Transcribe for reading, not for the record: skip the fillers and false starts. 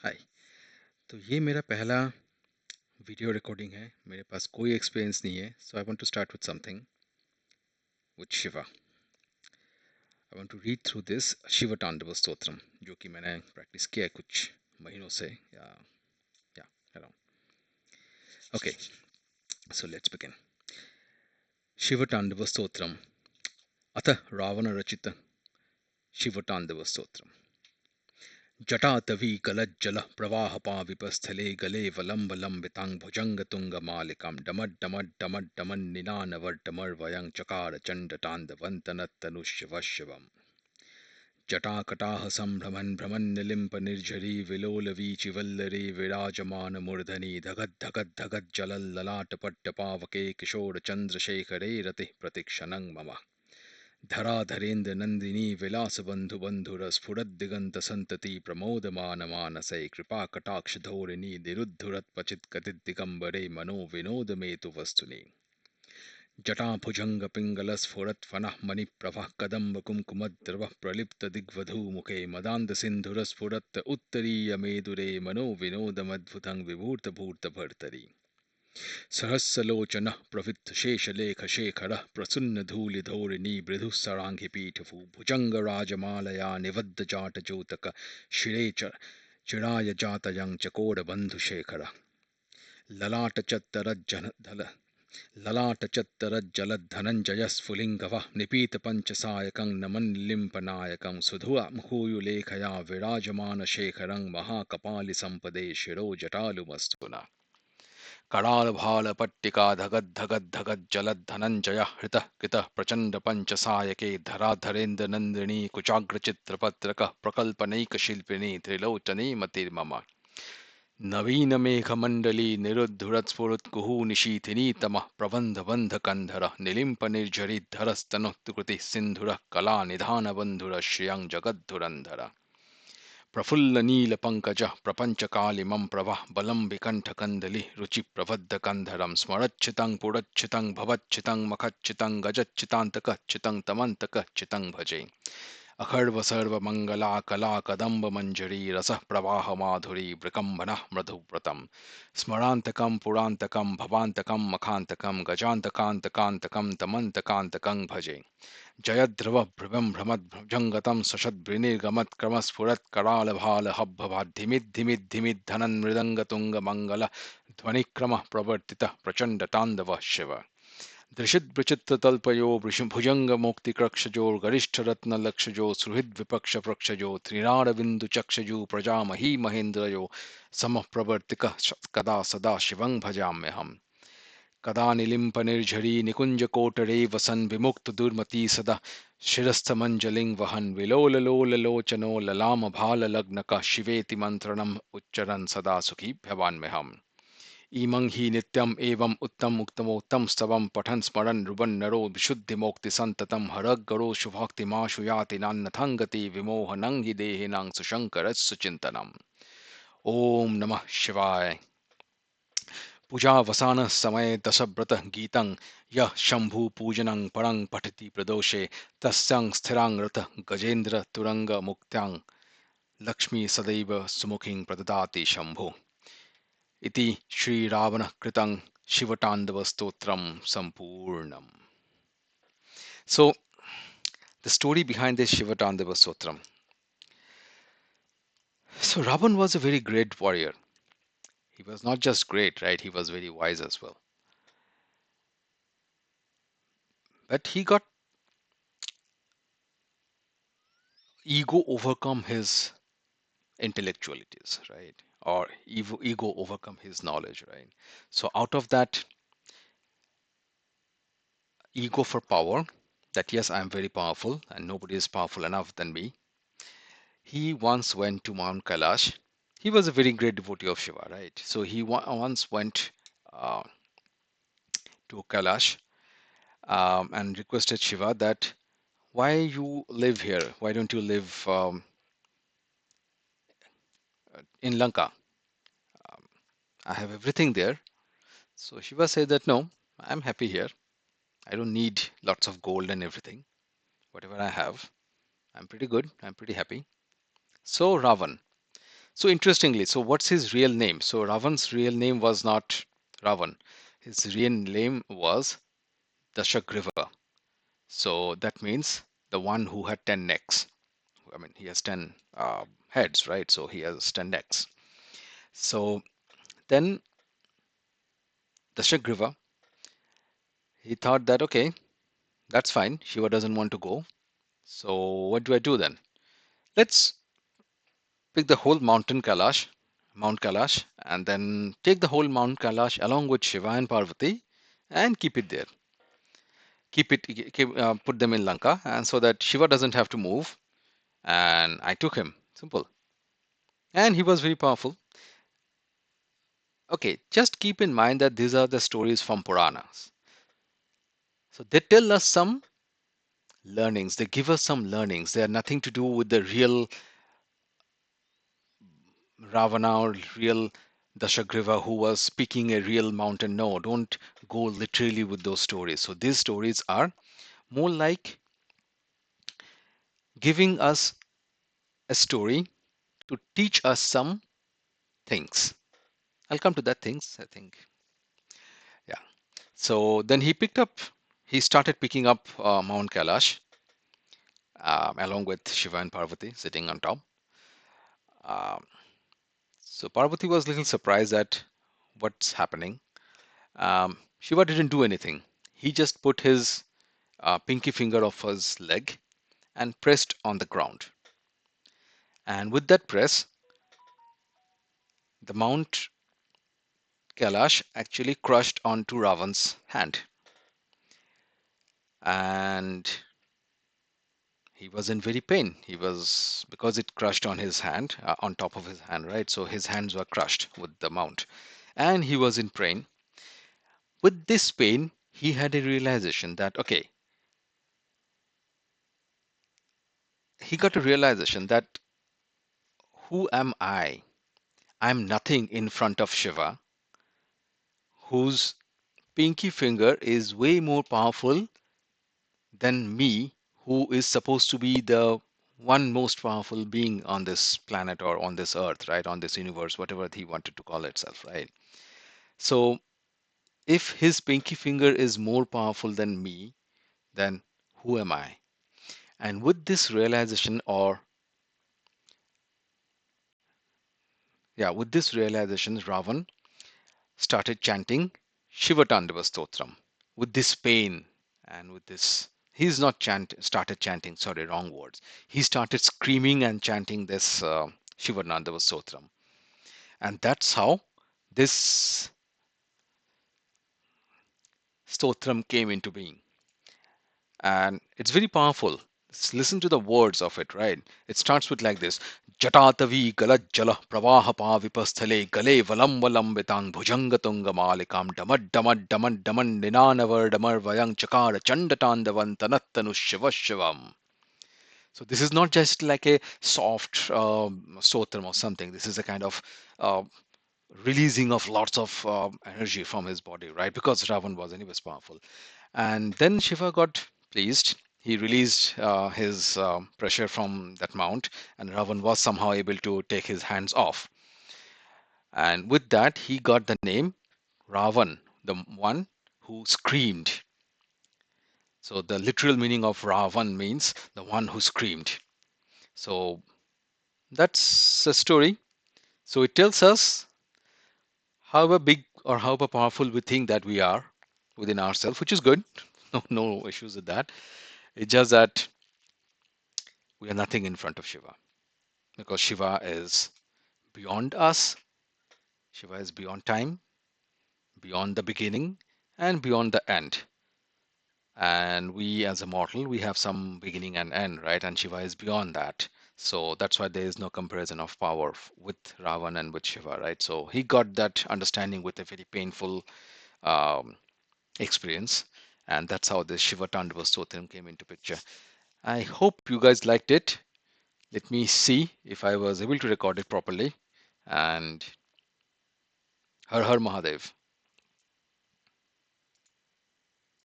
हाय। तो ये मेरा पहला वीडियो रिकॉर्डिंग है। मेरे पास कोई एक्सपीरियंस नहीं है, so I want to start with something with Shiva. I want to read through this Shiv Tandav Stotram, जो कि मैंने प्रैक्टिस किया है कुछ महीनों से या around. Okay, so let's begin. Shiv Tandav Stotram अथ रावण रचित शिव तांडव स्तोत्रम। जटातवी गलज्जल प्रवाहपाविपस्थले गले वलम्बलम्बितां भुजङ्गतुङ्गमालिकां डमड्डमड्डमड्डमन्निनानवर्डमर्वयं चकार चण्डताण्डवन्तनत्तनुशिवः शिवम्। जटाकटाह सम्भ्रमन् भ्रमन्निलिम्पनिर्झरी विलोलवीचिवल्लरी विराजमानमूर्धनि धगद्धगद्धगज्जलल्ललाटपट्टपावके किशोरचन्द्रशेखरे रतिः प्रतिक्षणं मम। धराधरेन्द्रनन्दिनी विलासबन्धुबन्धुरस्फुरद्दिगन्तसन्तती प्रमोदमानमानसै कृपाकटाक्षधोरिणी निरुद्धुरत्पचित्कटिद्दिगम्बरे मनो विनोदमेतु वस्तुनि। जटाभुजङ्गपिङ्गलस्फुरत्फणः मणिप्रभः कदम्बकुङ्कुमद्रवः प्रलिप्तदिग्वधूमुखे मदान्दसिन्धुरस्फुरत् उत्तरीयमेदुरे मनो विनोदमद्भुतं विभूर्तभूर्तभर्तरि। सहस्रलोचनः प्रविद्धशेषलेखशेखरः प्रसन्नधूलिधोरिणी मृदुसराङ्घिपीठभू भुजङ्गराजमालया निबद्धजाटजोतक शिरे चिराय जातयं चकोरबन्धुशेखरः। ललाटचत्तरज्जलधल ललाटचत्तरज्जलद्धनञ्जयस्फुलिङ्गवः निपीतपञ्चसायकं नमन्लिम्पनायकं सुधुमुखूयुलेखया विराजमानशेखरं महाकपालिसम्पदे शिरो जटालुमस्तु नः। करालभालपट्टिका धगद्धगद्धगज्जलद्धनञ्जयः हृतः कृतः प्रचण्डपञ्चसायके धराधरेन्द्रनन्दिनी कुचाग्रचित्रपत्रकः प्रकल्पनैकशिल्पिनी त्रिलोचनी मतिर्मम। नवीनमेघमण्डली निरुद्धुरत्स्फुरत्कुहू निशीथिनी तमः प्रबन्धबन्धकन्धरः निलिम्पनिर्झरिद्धरस्तनुः कृतिः सिन्धुरः कलानिधानबन्धुरः श्रियं जगद्धुरन्धरः। प्रफुल्लनीलपङ्कजः प्रपञ्चकालिमं प्रभः बलं विकण्ठकन्दलिः रुचिप्रबद्धकन्धरं स्मरच्छितं पुरच्छितं भवच्छितं मखच्छितं गजच्छितान्तकच्छितं तमन्तकच्छितं भजे। अखर्वसर्वमङ्गला कला कदम्बमञ्जरी रसः प्रवाहमाधुरी विकम्बनः मृदुव्रतं स्मरान्तकं पुरान्तकं भवान्तकं मखान्तकं गजान्तकान्तकान्तकं तमन्तकान्तकं भजे। जयद्रवभ्रमं भ्रमद्भुजङ्गतं सशद्भिनिर्गमत्क्रमस्फुरत्करालभालहब्बभाद्धिमिद्धिमिद्धिमिद्धनन् मृदङ्गतुङ्गमङ्गलध्वनिक्रमः प्रवर्तितः प्रचण्डताण्डवः शिव। दृशिद्विचित्रतल्पयो भुजङ्गमुक्तिकृक्षजो गरिष्ठरत्नलक्षजो सुहृद्विपक्षप्रक्षजो त्रिनारविन्दुचक्षजो प्रजामही महेन्द्रयो समः प्रवर्तिकः कदा सदा शिवं भजाम्यहम्। कदा निलिम्पनिर्झरी निकुञ्जकोटरे वसन् विमुक्तदुर्मती सदा शिरस्थमञ्जलिं वहन् विलोललोललोचनो ललामभाललग्नकः शिवेति मन्त्रणम् उच्चरन् सदा सुखी भवाम्यहम्। इमं हि नित्यम् एवम् उत्तम उत्तमोत्तम स्तवं पठन् स्मरन् रुवन् नरो विशुद्धिमोक्ति सन्ततं हरगरो शुभक्तिमाशु याति नान्यथं गति विमोहनं हि देहिनां सुशङ्करस्य चिन्तनम्। ॐ नमः शिवाय। पूजावसान समय दशव्रत गीतं यः शम्भु पूजनं परं पठति प्रदोषे तस्यां स्थिरां रथ गजेन्द्र तुरंग मुक्त्यां लक्ष्मी सदैव सुमुखीं प्रददाति शम्भो। इति श्री रावण कृतं Shiv Tandav stotram संपूर्णम. So the story behind this Shiva Tandava Stotram. So Ravan was a very great warrior. He was not just great, right? He was very wise as well. But he got ego overcome his intellectualities, right? Or ego overcome his knowledge, right? So out of that ego for power, that yes, I am very powerful and nobody is powerful enough than me, he once went to Mount Kailash. He was a very great devotee of Shiva, right? So he once went uh, to Kailash and requested Shiva that why you live here? Why don't you live in Lanka? Um, I have everything there. So Shiva said that no, I'm happy here. I don't need lots of gold and everything. Whatever I have, I'm pretty good. I'm pretty happy. So Ravan. So interestingly, so what's his real name? So Ravan's real name was not Ravan. His real name was Dashagriva. So that means the one who had 10 necks. I mean, he has 10 heads, right? So he has 10 necks. So then Dashagriva, he thought that, okay, that's fine. Shiva doesn't want to go. So what do I do then? Let's pick the whole Mount Kailash, and then take the whole Mount Kailash along with Shiva and Parvati and keep it there. Put them in Lanka, and so that Shiva doesn't have to move. And I took him. Simple. And he was very powerful. Okay, just keep in mind that these are the stories from Puranas. So they tell us some learnings. They give us some learnings. They are nothing to do with the real Ravana or real Dashagriva who was speaking a real mountain. No, don't go literally with those stories. So these stories are more like giving us a story to teach us some things. I'll come to that things, I think. Yeah. So then he started picking up Mount Kailash along with Shiva and Parvati sitting on top. Um, so Parvati was a little surprised at what's happening. Shiva didn't do anything. He just put his pinky finger of his leg and pressed on the ground. And with that press, the Mount Kailash actually crushed onto Ravan's hand. And he was in very pain. He was, because it crushed on his hand, on top of his hand, right? So his hands were crushed with the mount. And he was in pain. With this pain, he had a realization that, okay, he got a realization that who am I? I'm nothing in front of Shiva, whose pinky finger is way more powerful than me, who is supposed to be the one most powerful being on this planet or on this earth, right? On this universe, whatever he wanted to call itself, right? So if his pinky finger is more powerful than me, then who am I? And with this realization, with this realization, Ravan started chanting Shiva Tandava Stotram with this pain and with this. He's not started chanting, sorry, wrong words. He started screaming and chanting this Shiva Tandava Stotram. And that's how this Stotram came into being. And it's very powerful. Listen to the words of it, right? It starts with like this: Jatatavi galajjala pravahapa vipasthale gale valam valambitang bhujangatunga malikam damad damad damad daman ninanavar damar vayang chakara chandatandavan tanattanu shiva shivam. So this is not just like a soft stotram or something. This is a kind of uh, releasing of lots of energy from his body, right? Because Ravan was anyways powerful. And then Shiva got pleased. He released his pressure from that mount, and Ravan was somehow able to take his hands off. And with that, he got the name Ravan, the one who screamed. So the literal meaning of Ravan means the one who screamed. So that's a story. So it tells us however big or however powerful we think that we are within ourselves, which is good. No issues with that. It's just that we are nothing in front of Shiva, because Shiva is beyond us. Shiva is beyond time, beyond the beginning, and beyond the end. And we, as a mortal, we have some beginning and end, right? And Shiva is beyond that. So that's why there is no comparison of power with Ravan and with Shiva, right? So he got that understanding with a very painful um, experience. And that's how the Shiva Tandava Stotram came into picture. I hope you guys liked it. Let me see if I was able to record it properly. And Har Har Mahadev.